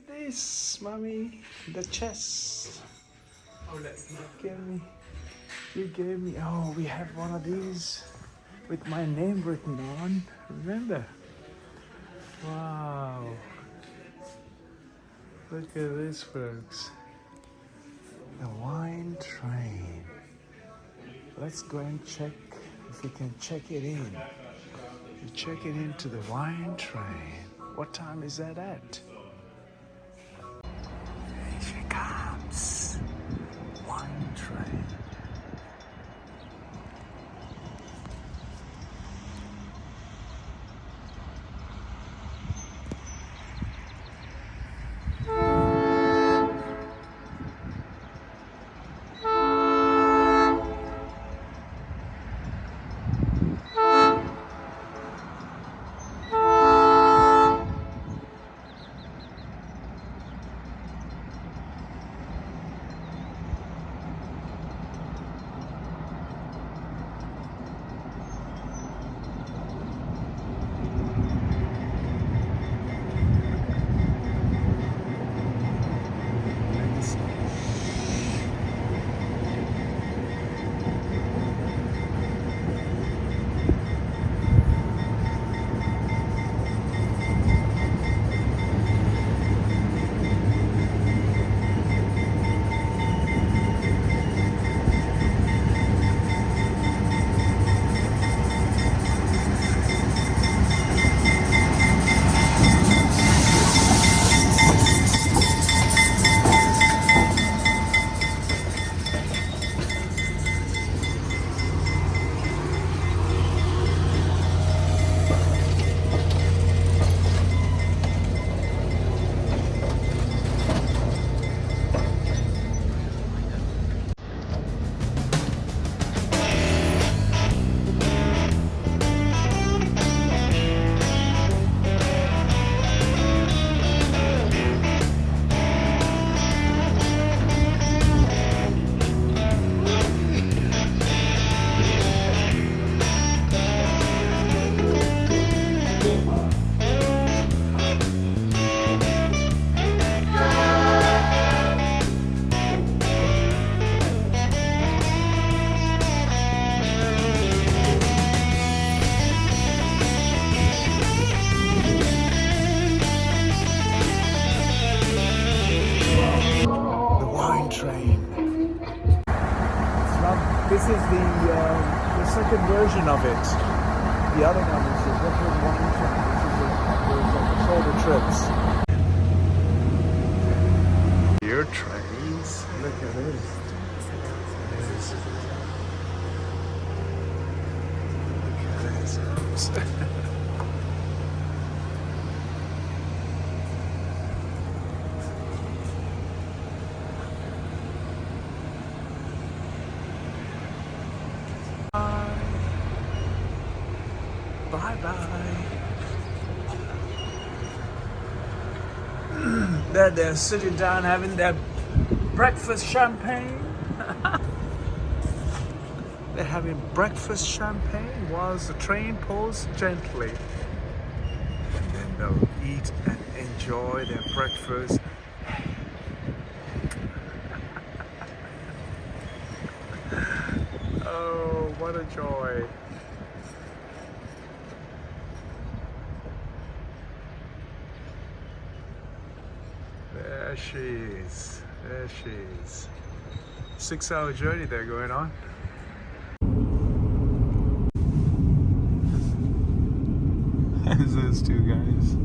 at this, mommy. The chest. Oh, let's You gave me. You gave me. Oh, we have one of these with my name written on. Remember? Wow. Look at this, folks. The wine train. Let's go and check if we can check it in. We check it into the wine train. What time is that at? Here she comes. Wine train. This is the second version of it. The other one is a different wine train, which is a shorter trips. Your trains. Look at this. Look at this. Bye-bye. They're sitting down having their breakfast champagne. They're having breakfast champagne whilst the train pulls gently. And then they'll eat and enjoy their breakfast. Oh, what a joy. There she is. There she is. 6-hour journey they're going on. There's those two guys.